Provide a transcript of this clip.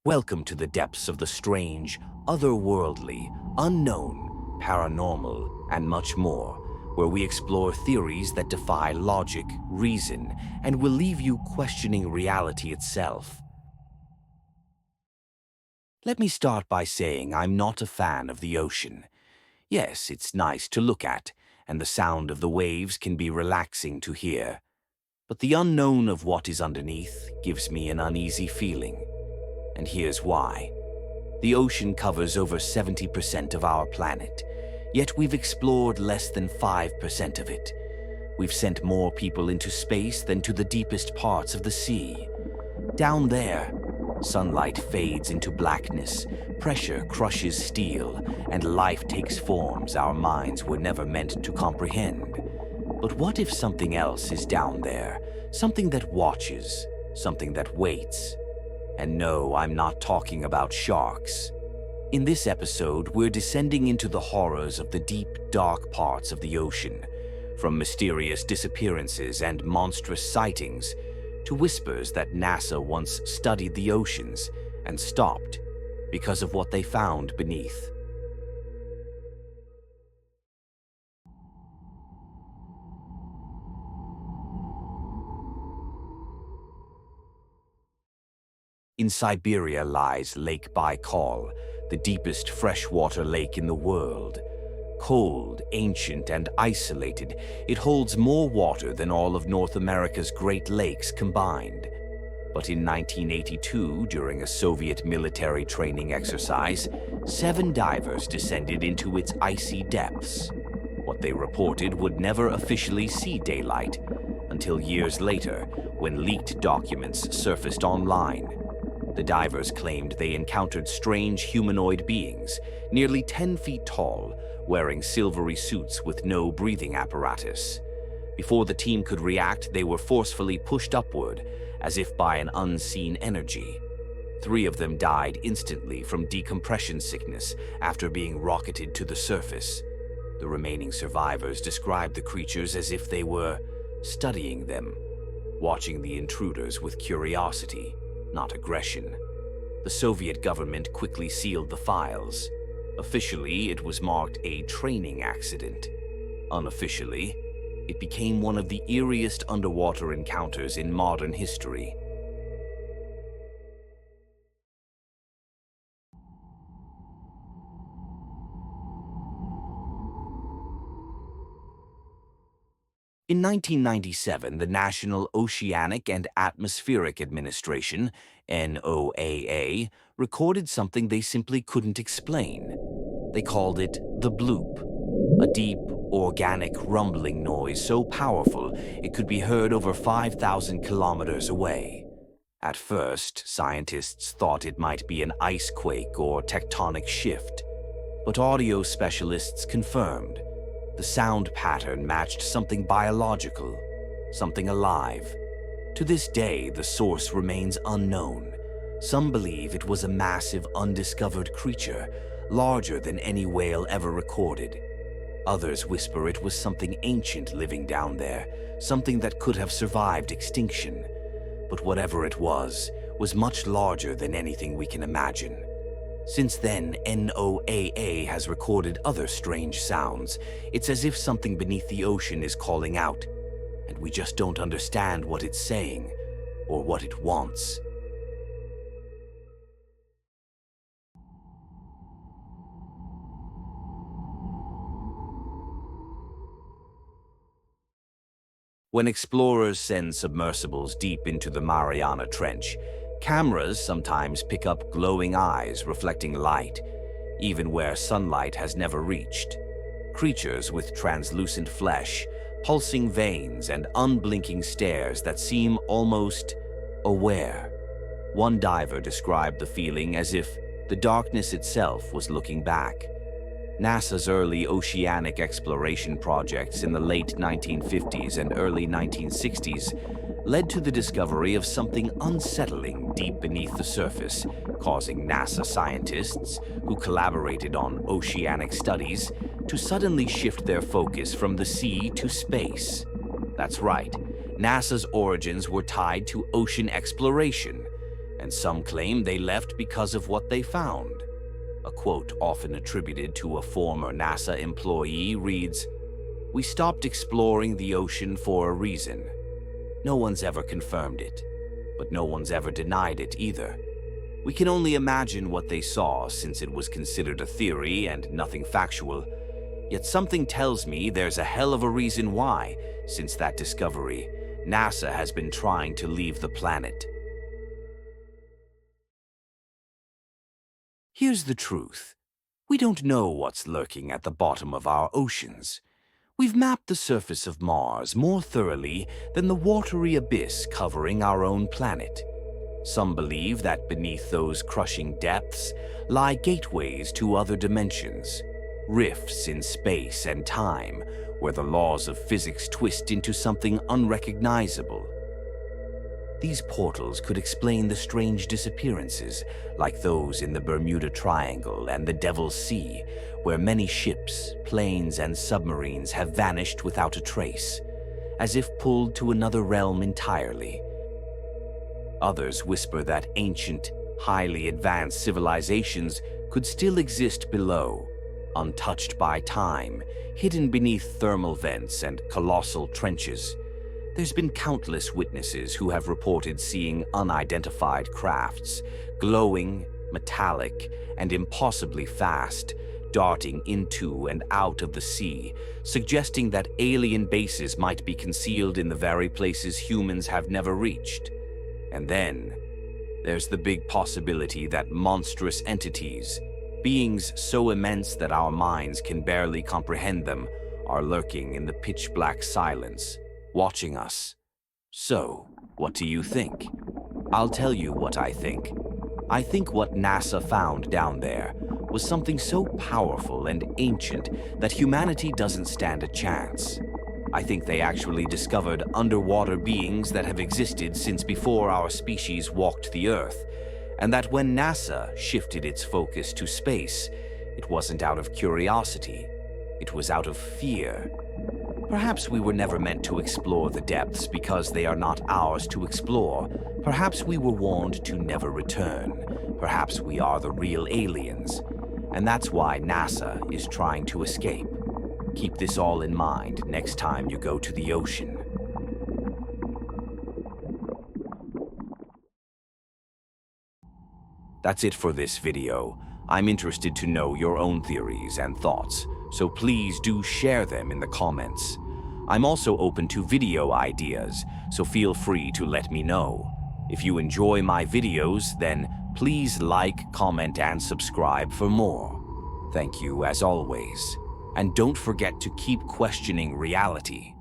Welcome to the depths of the strange, otherworldly, unknown, paranormal, and much more, where we explore theories that defy logic, reason, and will leave you questioning reality itself. Let me start by saying I'm not a fan of the ocean. Yes, it's nice to look at, and the sound of the waves can be relaxing to hear. But the unknown of what is underneath gives me an uneasy feeling. And here's why. The ocean covers over 70% of our planet, yet we've explored less than 5% of it. We've sent more people into space than to the deepest parts of the sea. Down there, sunlight fades into blackness, pressure crushes steel, and life takes forms our minds were never meant to comprehend. But what if something else is down there? Something that watches, something that waits. And no, I'm not talking about sharks. In this episode, we're descending into the horrors of the deep, dark parts of the ocean, from mysterious disappearances and monstrous sightings to whispers that NASA once studied the oceans and stopped because of what they found beneath. In Siberia lies Lakebaikal, the deepest freshwater lake in the world. Cold, ancient, and isolated, it holds more water than all of North America's Great Lakes combined. But in 1982, during a Soviet military training exercise, 7 divers descended into its icy depths. What they reported would never officially see daylight until years later, when leaked documents surfaced online. The divers claimed they encountered strange humanoid beings, nearly 10 feet tall, wearing silvery suits with no breathing apparatus. Before the team could react, they were forcefully pushed upward, as if by an unseen energy. 3 of them died instantly from decompression sickness after being rocketed to the surface. The remaining survivors described the creatures as if they were studying them, watching the intruders with curiosity, not aggression. The Soviet government quickly sealed the files. Officially, it was marked a training accident. Unofficially, it became one of the eeriest underwater encounters in modern history. In 1997, the National Oceanic and Atmospheric Administration, NOAA, recorded something they simply couldn't explain. They called it the bloop, a deep, organic rumbling noise so powerful it could be heard over 5,000 kilometers away. At first, scientists thought it might be an ice quake or tectonic shift, but audio specialists confirmed the sound pattern matched something biological, something alive. To this day, the source remains unknown. Some believe it was a massive, undiscovered creature, larger than any whale ever recorded. Others whisper it was something ancient living down there, something that could have survived extinction. But whatever it was much larger than anything we can imagine. Since then, NOAA has recorded other strange sounds. It's as if something beneath the ocean is calling out, and we just don't understand what it's saying or what it wants. When explorers send submersibles deep into the Mariana Trench, cameras sometimes pick up glowing eyes reflecting light, even where sunlight has never reached. Creatures with translucent flesh, pulsing veins, and unblinking stares that seem almost aware. One diver described the feeling as if the darkness itself was looking back. NASA's early oceanic exploration projects in the late 1950s and early 1960s led to the discovery of something unsettling deep beneath the surface, causing NASA scientists, who collaborated on oceanic studies, to suddenly shift their focus from the sea to space. That's right, NASA's origins were tied to ocean exploration, and some claim they left because of what they found. A quote often attributed to a former NASA employee reads, "We stopped exploring the ocean for a reason. No one's ever confirmed it, but no one's ever denied it either. We can only imagine what they saw since it was considered a theory and nothing factual. Yet something tells me there's a hell of a reason why, since that discovery, NASA has been trying to leave the planet." Here's the truth. We don't know what's lurking at the bottom of our oceans. We've mapped the surface of Mars more thoroughly than the watery abyss covering our own planet. Some believe that beneath those crushing depths lie gateways to other dimensions, rifts in space and time where the laws of physics twist into something unrecognizable. These portals could explain the strange disappearances, like those in the Bermuda Triangle and the Devil's Sea, where many ships, planes, and submarines have vanished without a trace, as if pulled to another realm entirely. Others whisper that ancient, highly advanced civilizations could still exist below, untouched by time, hidden beneath thermal vents and colossal trenches. There's been countless witnesses who have reported seeing unidentified crafts, glowing, metallic, and impossibly fast, darting into and out of the sea, suggesting that alien bases might be concealed in the very places humans have never reached. And then, there's the big possibility that monstrous entities, beings so immense that our minds can barely comprehend them, are lurking in the pitch-black silence, watching us. So, what do you think? I'll tell you what I think. I think what NASA found down there was something so powerful and ancient that humanity doesn't stand a chance. I think they actually discovered underwater beings that have existed since before our species walked the Earth, and that when NASA shifted its focus to space, it wasn't out of curiosity, it was out of fear. Perhaps we were never meant to explore the depths because they are not ours to explore. Perhaps we were warned to never return. Perhaps we are the real aliens. And that's why NASA is trying to escape. Keep this all in mind next time you go to the ocean. That's it for this video. I'm interested to know your own theories and thoughts, so please do share them in the comments. I'm also open to video ideas, so feel free to let me know. If you enjoy my videos, then please like, comment, and subscribe for more. Thank you as always. And don't forget to keep questioning reality.